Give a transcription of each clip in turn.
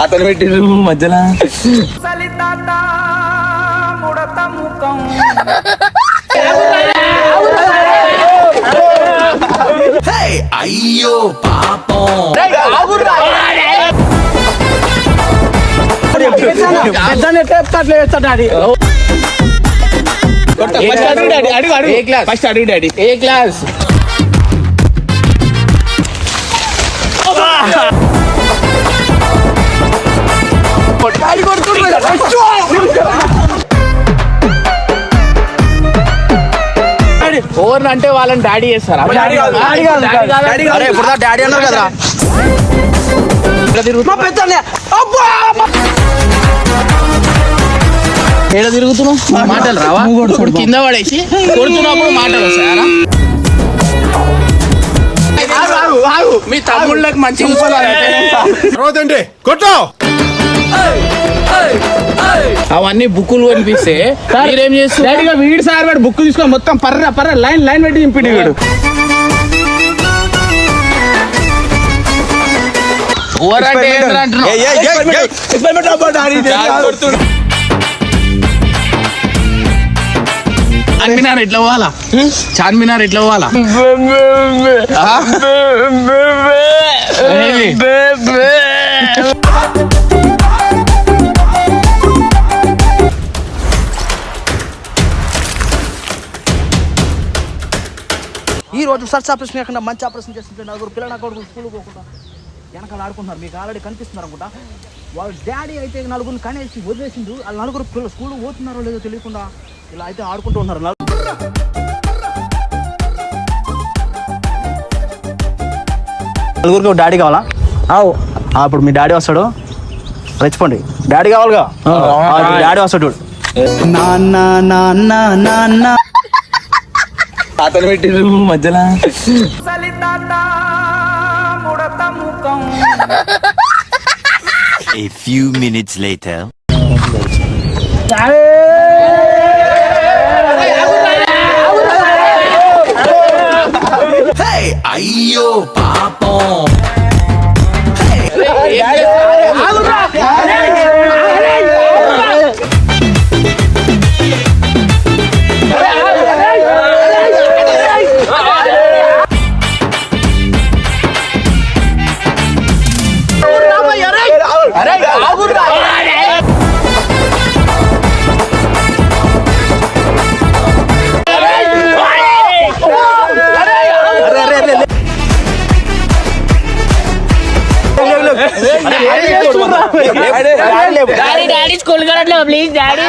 అతను పెట్టిరు మధ్యలో అయ్యో పాపం ఫస్ట్ అడుగు డాడీ ఏ క్లాస్ ఓవర్ అంటే వాళ్ళని డాడీ చేస్తారా? ఇప్పుడు డాడీ అన్నారు కదా ఏడ తిరుగుతున్నావు? మాటలు రావా? కింద పడేసి కొడుతున్నప్పుడు మాటలు వస్తాయా? మీ తమ్ముళ్ళకి మంచి అవన్నీ బుక్కులు కనిపిస్తే మీరేం చేస్తారు? వీడి సార్ వాడు బుక్ తీసుకొని మొత్తం పర్ర లైన్ పెట్టి చింపిడి వీడు. ఓవర్ అంటే ఏంటంటే అంటున్నావు? చార్మినార్ ఎట్లా పోవాలా? చార్మినార్ ఎట్లా పోవాలా? ఈ రోజు సర్చ్ ఆపరేషన్ కాకుండా మంచి ఆపరేషన్ చేస్తుంటే నలుగురు పిల్లల కొడుకు స్కూల్ పోకుండా వెనకాల ఆడుకుంటున్నారు. మీకు ఆల్రెడీ కనిపిస్తున్నారు అనుకుంటా. వాళ్ళ డాడీ అయితే నలుగురిని కనేసి వదిలేసిండు. వాళ్ళ నలుగురు పిల్లలు స్కూల్ పోతున్నారో లేదో తెలియకుండా ఇలా అయితే ఆడుకుంటూ ఉన్నారు. నలుగురికి డాడీ కావాలా? అప్పుడు మీ డాడీ వస్తాడు, రెచ్చిపోండి. డాడీ కావాలిగా, డాడీ వస్తాడు. నాన్న నాన్న నాన్న అతను పెట్టిరు మధ్యలో A few minutes later. అయ్యో పాపం డాడీ స్కూల్ కరట్లేదు ప్లీజ్ డాడీ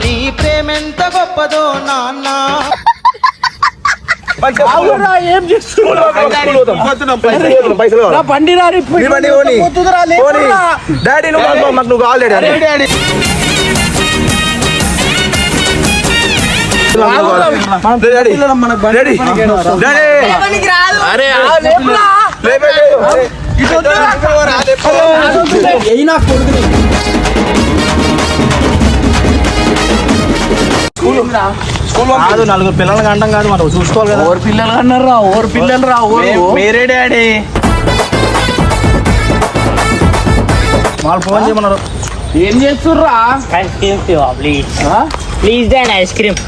నీ ప్రేమెంత గొప్పదో నాన్న. ఏం డాడీ నువ్వు కావాలి డాడీ. కాదు, నలుగురు పిల్లలకి అంటాం కాదు, మనం చూసుకోవాలి కదా. ఓవర్ పిల్లలు అన్నారు రా, ఓవర్ పిల్లలు రా. మీరే డాడీ వాళ్ళు ఫోన్ చేయమన్నారు. ఏం చేస్తుర్రా? Ice cream please please daddy ice cream.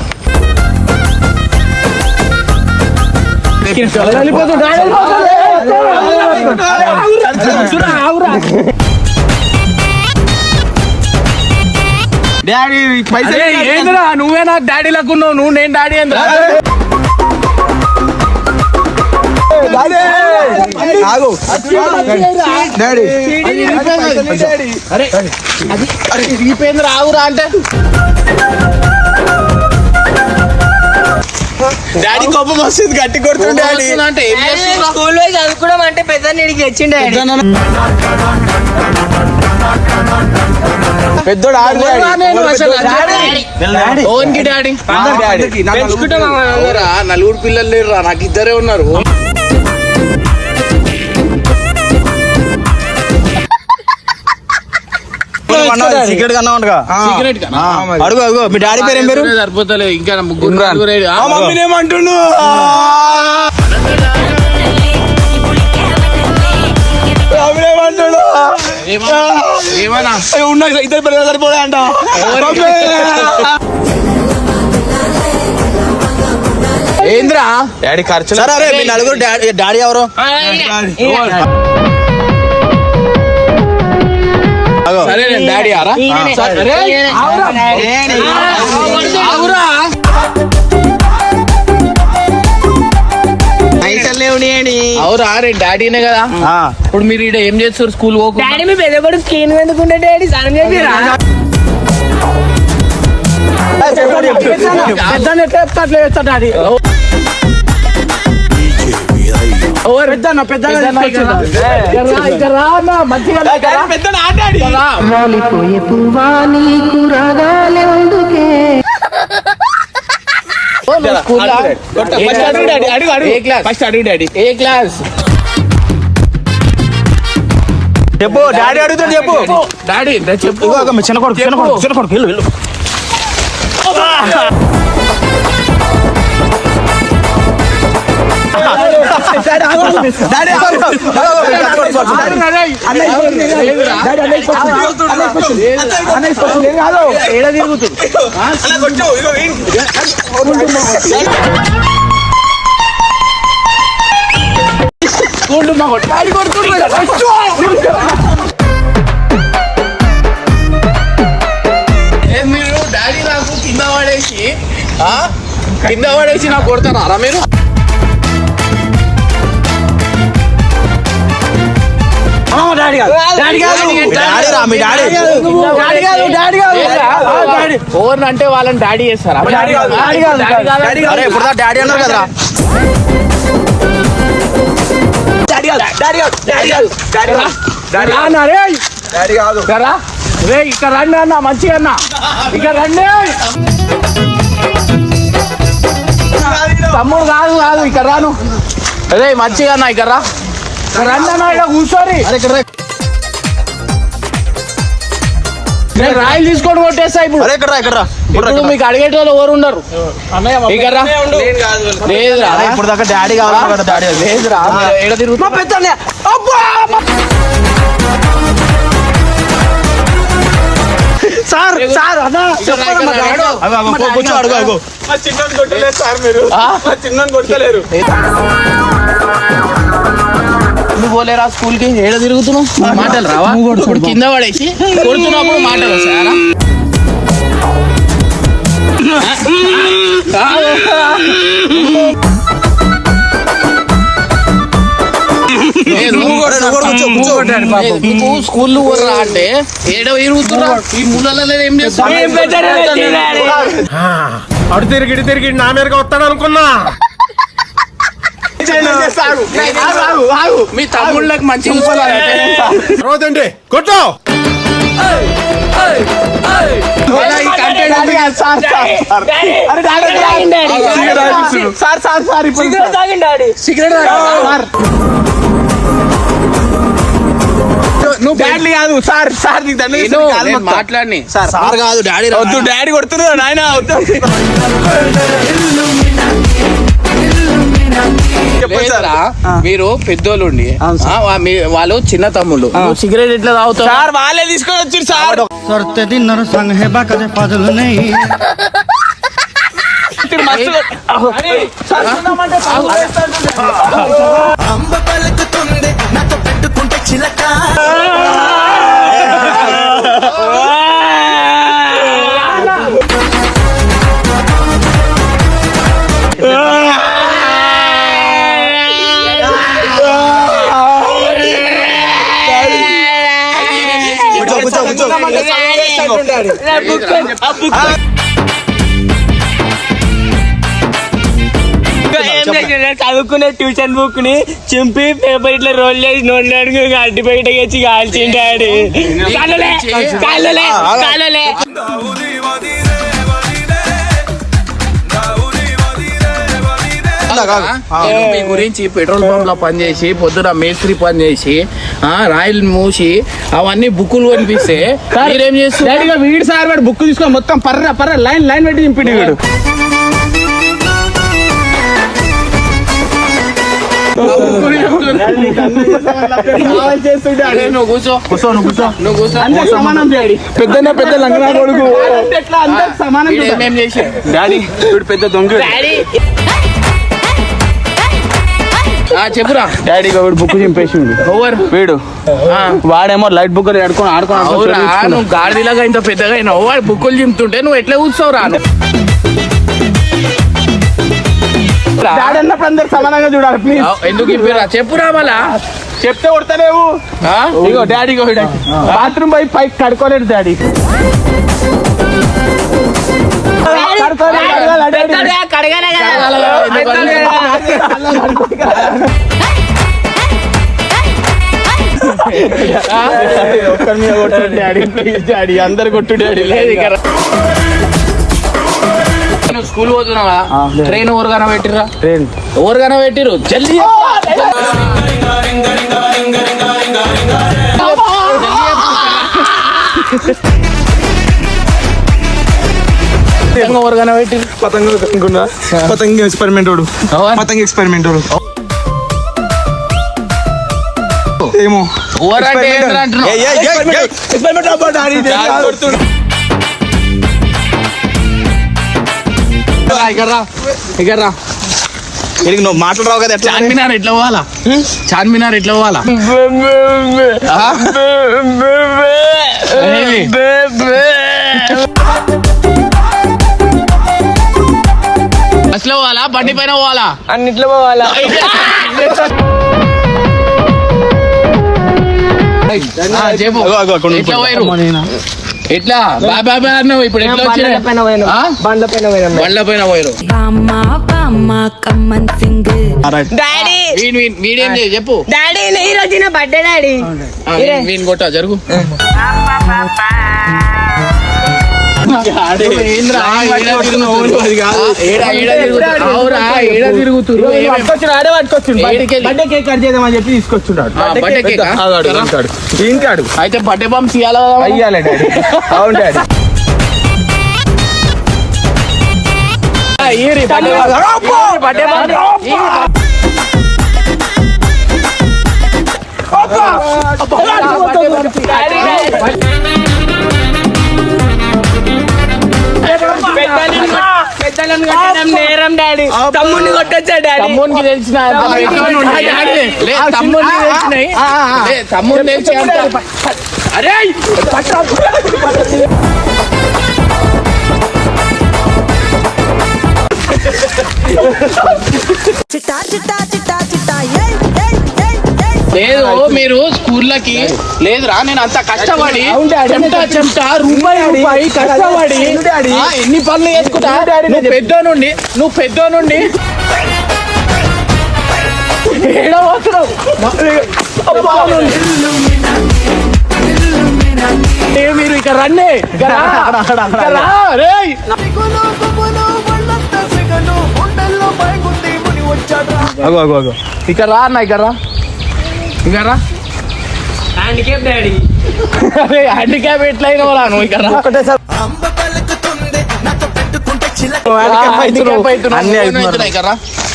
Daddy ఏంద్రా నువ్వే నాకు డాడీ లక్కున్నావు, నువ్వు నేను డాడీ ఏంద్రా? ఇరిగిపోయింది రావురా అంటే డాడీ కోపం వస్తుంది, గట్టి కొడుతుంది డాడీ. అంటే ఏం చేస్తున్నా? స్కూల్ పోయి చదువుకోవడం అంటే పెద్ద నీడికి తెచ్చిండే. పెద్దోడు ఆడు ఓన్కి డాడీ నలుగురు పిల్లలు లేరురా, నాకు ఇద్దరే ఉన్నారు. సీక్రెట్ గా అన్నావుగా సీక్రెట్ గా అడుగు అడుగు మీ డాడీ పేరు ఏం పేరు సరిపోతలేదు ఇంకా ముగ్గురు మమ్మీని ఏమంటుండు ఏమన్నా ఉన్నాయి ఇద్దరు పిల్లలు సరిపోలే అంట ఏంద్రా డాడీ ఖర్చు సరే మీ నలుగురు డాడీ ఎవరు సరే నేను డాడీ ఆరా అవురా రే డాడీనే కదా. ఇప్పుడు మీరు ఇక్కడ ఏం చేస్తారు స్కూల్ పోకు డాడీ మీ పెద్ద కొడుకు స్క్రీన్ ఎందుకుంటే డాడీ స్నానం చేపిరా ఏ క్లాస్ చెప్పు డాడీ అడుగుతాడు చెప్పు డాడీ చెప్పు చిన్న కొడుకు చిన్న కొడుకు చిన్న కొడుకు వెళ్ళు వెళ్ళు మీరు డాడీ నాకు కింద పడేసి నాకు కొడతారా మీరు ఓవర్ అంటే వాళ్ళని డాడీ చేస్తారా ఇప్పుడు డాడీ అన్నారు కదా రే ఇక్కడ రండి అన్న మంచిగా అన్న ఇక్కడ రండి తమ్ముడు కాదు కాదు ఇక్కడ రాను రే మంచిగా అన్న ఇక్కడ రా రండి అన్న ఇక్కడ కూర్చోరి నేను రాయిలు తీసుకొని కొట్టేస్తా ఇప్పుడు ఇప్పుడు మీకు అడిగేటోళ్ళు ఎవరు ఉండరు ఇక్కడ రా లేదురా ఇప్పుడు దాకా డాడీ కావాలి కదా డాడీ లేదురా ఎడ తిరుగుతున్నా సార్ సార్ అదా కూర్చో అడుగు అడుగు నువ్వు పోలేరా స్కూల్ కి ఏడ తిరుగుతున్నావు మాటలు రావా ఇప్పుడు కింద పడేసి కొడుతున్నప్పుడు మాటలు వస్తాయా నువ్వు స్కూల్ రా అంటే ఏడో తిరుగుతున్నా ఈ మూలలో ఏం చేస్తావు అడు తిరిగి తిరిగి నా మీదకి వస్తాడు అనుకున్నా మీ తమ్ముళ్ళకి మంచి రోజండి కొట్టు నువ్వు డాడీ కాదు సార్ సార్ మాట్లాడి సార్ కాదు డాడీ వద్దు డాడీ కొడుతున్నాడు నాయన మీరు పెద్దోళ్ళు ఉండి వాళ్ళు చిన్న తమ్ముళ్ళు సిగరెట్ ఎట్లా తాగుతావు సార్ వాళ్ళే తీసుకొని వచ్చారు సార్ करते दिन संग है बाकदे पादल नहीं అంబ పలుకుతుంది నాతో పెట్టుకుంటే చిలక చదువుకునే ట్యూషన్ బుక్ ని చింపి పేపర్ ఇట్లా రోల్ చేసి నోటి అడ్డి బయట వచ్చి కాల్చిండాడు. మీ గురించి పెట్రోల్ పంప్ లో పని చేసి పొద్దున మేస్త్రి పని చేసి రాయిలు మూసి అవన్నీ బుక్కులు కనిపిస్తే మీరేం చేస్తారు? వీడు సార్ వాడు బుక్ తీసుకొని మొత్తం పర్ర లైన్ పెట్టి చింపిడి వీడు. సమానం పెద్ద లంగనా కొడుకు సమానం డాడీ వీడు పెద్ద దొంగ. చెప్పురా. డాడీ వీడు బుక్ చింపేసిండు. వీడు వాడేమో లైట్ బుక్ ఆడుకొని నువ్వు గాడిలాగా ఇంత పెద్దగా అయినావు. వాడు బుక్కులు చింపుతుంటే నువ్వు ఎట్లా కూర్చోవు రాను? డాడీ అన్నప్పుడు అందరు సమానంగా చూడాలి ప్లీజ్. ఎందుకు ఇప్పిరా? చెప్పురా మళ్ళా. చెప్తే కొడతలేవు. ఇగో డాడీ బాత్రూమ్ పోయి పైకి కడుకోలేడు డాడీ. ఒక్కరి మీద కొట్టు డాడీ ప్లీజ్ డాడీ, అందరు కొట్టు డాడీ. నువ్వు స్కూల్ పోతున్నావా? ట్రైన్ ఎవరుగానో పెట్టిర్రా? ట్రైన్ ఎవరుగానో పెట్టిరు జల్దీ. ఎవరుగానో పెట్టిరు? పతంగ ఎక్స్పెరిమెంట్ పతంగ ఎక్స్పెరిమెంట్ ఏమో ఎవరంటే ఏంట్రా అంటున్నావు? నువ్వు మాట్లాడరావు కదా. చార్మినార్ ఎట్లా పోవాలా? చార్మినార్ ఎట్లా పోవాలా? బస్లో పోవాలా? బండి పైన పోవాలా? అన్నిట్లో పోవాలా? చెప్పు ఎట్లా పోయారు? ఎట్లా బాబా అన్నావు ఇప్పుడు ఎట్లా వచ్చిన? బండ్ల పైన పోయారు. డాడీ వీడేం చేయ చెప్పు. డాడీ ఈ రోజు నా బర్త్డే డాడీ. వీని కొట్టా జరుగు. చెప్పి తీసుకొచ్చున్నాడు. అయితే బర్త్డే బాంబ్స్ ఇవ్వాలి అయ్యాలి డాడీ. అవును డాడీ. నేరం డాడీ. తమ్ముడిని కొట్టొచ్చా డాడీ? తమ్ముడికి తెలిసిన తమ్ముడిని తెలిసినాయి. తమ్ముడు తెలిసి అరే లేదు మీరు స్కూళ్ళకి లేదురా. నేను అంత కష్టపడి చెమట రూపాయి కష్టపడి ఎన్ని పనులు చేసుకుంటా. నువ్వు పెద్ద నుండి ఏడవస్తున్నావు. మీరు ఇక్కడ రండి. ఇక్కడ రా అన్న. ఇక్కడ రా. Handicap daddy. హ్యాండిక్యాప్ ఎట్లయినా నువ్వు ఇక్కడ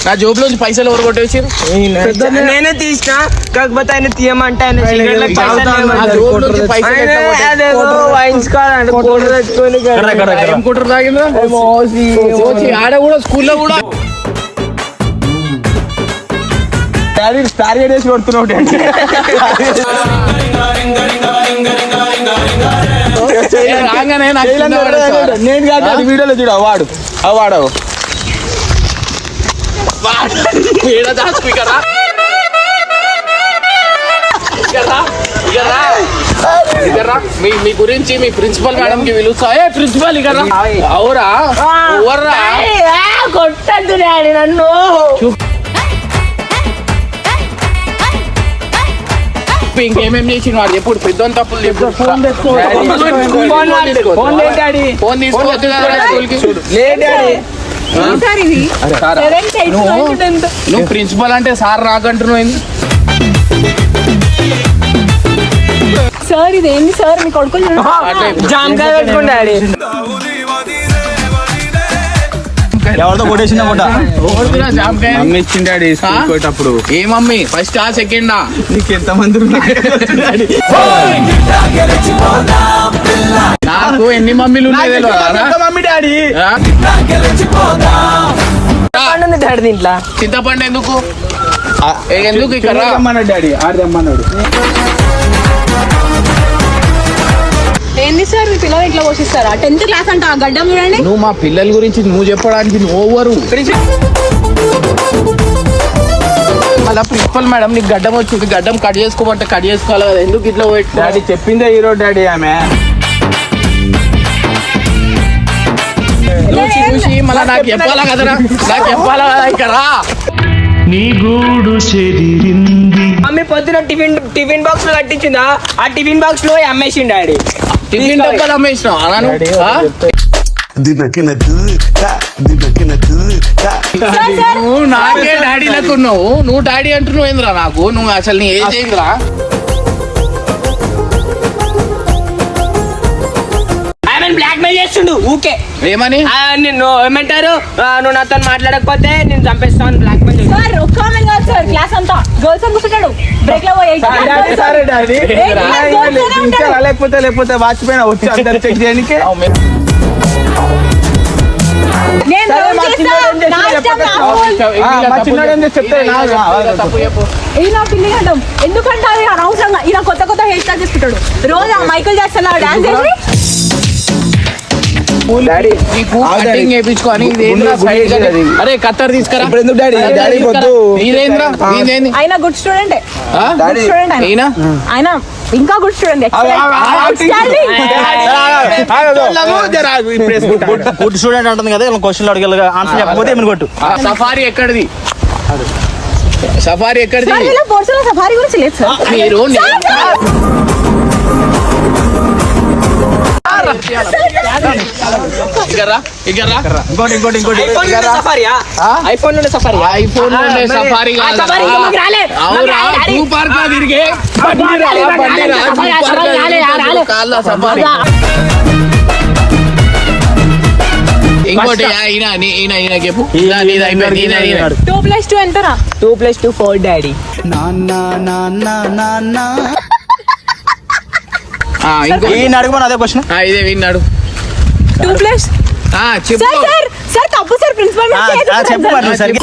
నా జోబులోంచి పైసలు ఎవరు కొట్టేసి? నేనే తీసిన. కాకపోతే ఆయన తీయమంటే ఆయన కుట్ర తాగిందా? ఆడ కూడా స్కూల్లో కూడా టార్గెట్ వేసి కొడుతున్నావు. నేను కాదు వీడియోలో చూడ వాడు వాడవు ఇకరా మీ గురించి మీ ప్రిన్సిపల్ మేడం కి పిలుస్తా. ఏ ప్రిన్సిపల్ ఇకరా. అవురా ఎవర్రా? కొట్టద్దు డాడీ నన్ను. ఇంకేమేం చేసిన వాడు ఎప్పుడు పెద్ద తప్పులు చెప్పు. ఫోన్ తీసుకోవద్దు కదా స్కూల్ కి. నువ్వు ప్రిన్సిపల్ అంటే సార్ రాకంటున్నావు. సార్ ఇదేంది సార్ మీ కొడుకులు జామకాయ పెట్టుకోండి డాడీ. ఎవరితో కొట్టేసిందా కొట్ట మమ్మీ ఇచ్చింది డాడీ స్కూల్ పోయేటప్పుడు. ఏ మమ్మీ ఫస్టా సెకండా? నీకు ఎంతమంది నాకు ఎన్ని మమ్మీలు ఉన్నాయి తెలియదా? మమ్మీ డాడీ డాడీ దీంట్లో చింతపండు ఎందుకు ఎందుకు ఇక్కడ తెమ్మన్నాడు డాడీ, ఆడ తెమ్మన్నాడు. ఏంది సార్ మీ పిల్లలు ఇట్లా పోషిస్తారా? 10th క్లాస్ అంట ఆ గడ్డం చూడండి. నువ్వు మా పిల్లల గురించి నువ్వు చెప్పడానికి ఓవరు. అలా ప్రిన్సిపల్ మేడం నీకు గడ్డం వచ్చింది, గడ్డం కట్ చేసుకోమంటే కట్ చేసుకోవాలి కదా, ఎందుకు ఇట్లా డాడీ చెప్పిందే హీరో డాడీ ఆమె. చూసి మళ్ళీ నాకు చెప్పాలా కదరా, నాకు చెప్పాలా కదా ఇక్కడ. మమ్మీ పొద్దున టిఫిన్ బాక్స్ లో కట్టించిందా, ఆ టిఫిన్ బాక్స్ లో అమ్మేసిండు డాడీ. టిఫిన్ డబ్బాలు అమ్మేసినావు నువ్వు నాకే డాడీ లెక్కున్నావు. నువ్వు డాడీ అంటున్నావు ఏంద్రా నాకు? నువ్వు అసలు నీ ఏజ్ ఏంద్రా? బ్లాక్ మెయిల్ చేస్తుండు ఊకే. ఏమని? నిన్ను ఏమంటారు, నువ్వు నాతో మాట్లాడకపోతే నేను చంపేస్తాను బ్లాక్ మెయిల్. సార్ ఒక్క ఆమె కాదు సార్, క్లాస్ అంతా గర్ల్స్ అని కూర్చుంటాడు. బ్రేక్ లో పోయి సరే డాడీ లేకపోతే వాచిపోయినా వచ్చి అందరు చెక్ చేయడానికి. ఎందుకంటే అది అనవసరంగా ఈయన కొత్త కొత్త హెయిర్ స్టైల్ చేసుకుంటాడు. రోజు ఆ మైకల్ జాక్సన్ లా డాన్స్ చేసి అరే కత్తర్ తీసుకురా. ఆయన గుడ్ స్టూడెంట్, ఆయన ఇంకా గుడ్ స్టూడెంట్. గుడ్ స్టూడెంట్ అంటుంది కదా, క్వశ్చన్ అడగల ఆన్సర్ చెప్పకపోతే ఏమని కొట్టు. సఫారీ ఎక్కడిది? సఫారీ ఎక్కడిది? సఫారీ గురించి లేదు సార్. మీరు ఐఫోన్ నుండి సఫారీ సఫారీ ఇంకోటి ఈయన చెప్పు. 2+2 ఎంతరా? 2+2 4 డాడీ. అడగమని అదే క్వశ్చన్. ఇదే విన్నాడు. 2+ చెప్పు. సార్ తప్పు సార్, ప్రిన్సిపల్ చెప్పు మరి సరిగ్గా.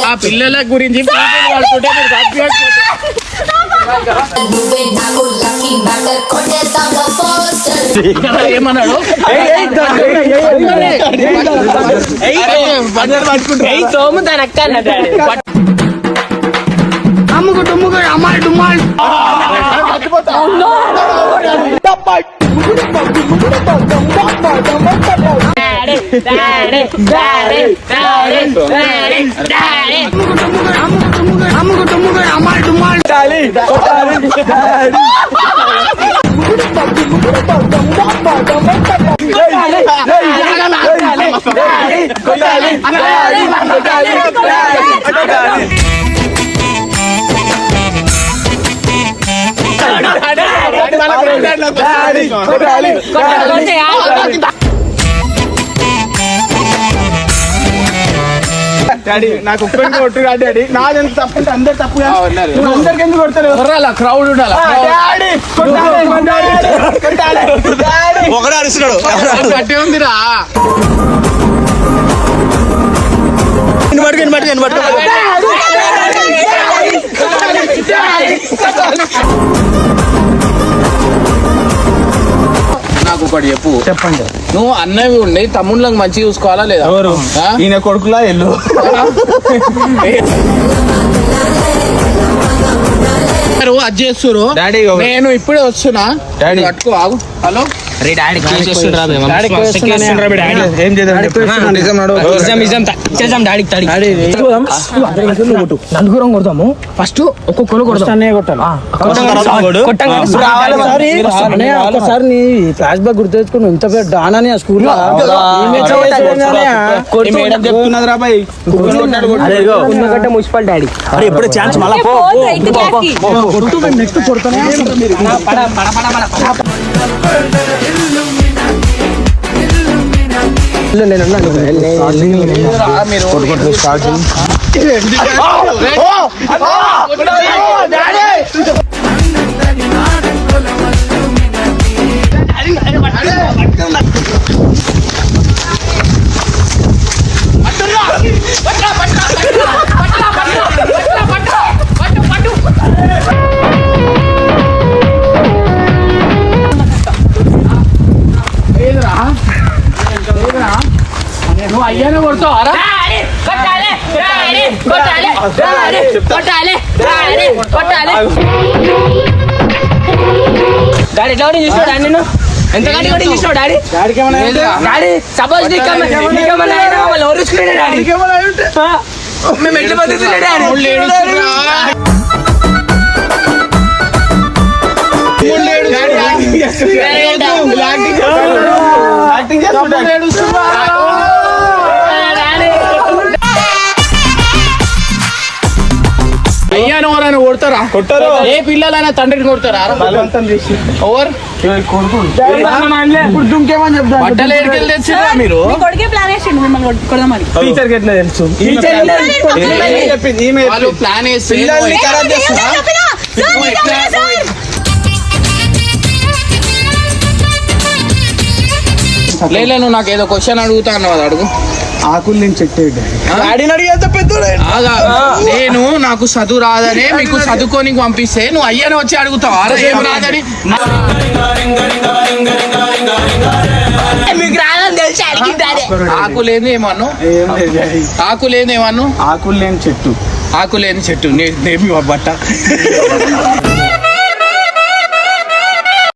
ఆ పిల్లల గురించి ఏమన్నాడు? సోము దాని అక్క డాడీ. డాడీ నాకు ఒక్కరికి కొట్టు డాడీ, నాదెంత తప్పు అంటే అందరు తప్పు. అందరికి ఎందుకు కొడతారు? క్రౌడ్ ఉండాలి. ఒకడే అరుస్తున్నాడు. గట్టి ఉందిరా. నాకు ఒకటి చెప్పు. చెప్పండి. నువ్వు అన్నవి ఉండి తమ్ముళ్ళకి మంచి చూసుకోవాలా లేదా? ఈయన కొడుకులా ఎల్లు అది చేస్తురు. నేను ఇప్పుడే వస్తున్నా. పట్టుకో ఆగు. హలో నలుగురం కొడతాము. ఫస్ట్ ఒక్కొక్కరు కొడతాం. ఒకసారి నీ ఫ్లాష్ బ్యాక్ గుర్తు తెచ్చుకుని ఇంత పెద్ద డానని ఆ స్కూల్లో చెప్తున్నది రా బాయ్. మున్సిపల్ డాడీ ఎప్పుడు ఛాన్స్ మళ్ళా నెక్స్ట్ కొడుతానే నువ్వు అయ్యానే కొడతావు. డాడీ ఎట్లా చూసావు డాడీ? నేను ఎంత గంట కూడా చూసావు డాడీ? డాడీ సపోజ్ మేము ఎట్లా బతుకుతుండే డాడీ? అయ్యాను ఎవరైనా కొడతారా? కొట్టారు. ఏ పిల్లలైనా తండ్రిని కొడతారా? ఓవర్ బట్టలు ఎడికెళ్ళి తెచ్చిరా మీరు? కొడుకే ప్లాన్ వేసిండు మిమ్మల్ని కొడదామని. టీచర్కి ఎట్లా తెలుసు? వాళ్ళు ప్లాన్ వేసి లేదు. నువ్వు నాకు ఏదో క్వశ్చన్ అడుగుతా అన్నావు, అడుగు. ఆకులు నేను చెట్టు నేను నాకు చదువు రాదనే మీకు చదువుకొని పంపిస్తే నువ్వు అయ్యానే వచ్చి అడుగుతావు ఏం రాదని? మీకు రాదని తెలిసి అడిగింది. ఆకులేని ఏమన్నా? ఆకులేని ఏమన్నా? ఆకులు లేని చెట్టు ఆకులేని చెట్టు. నేను బట్ట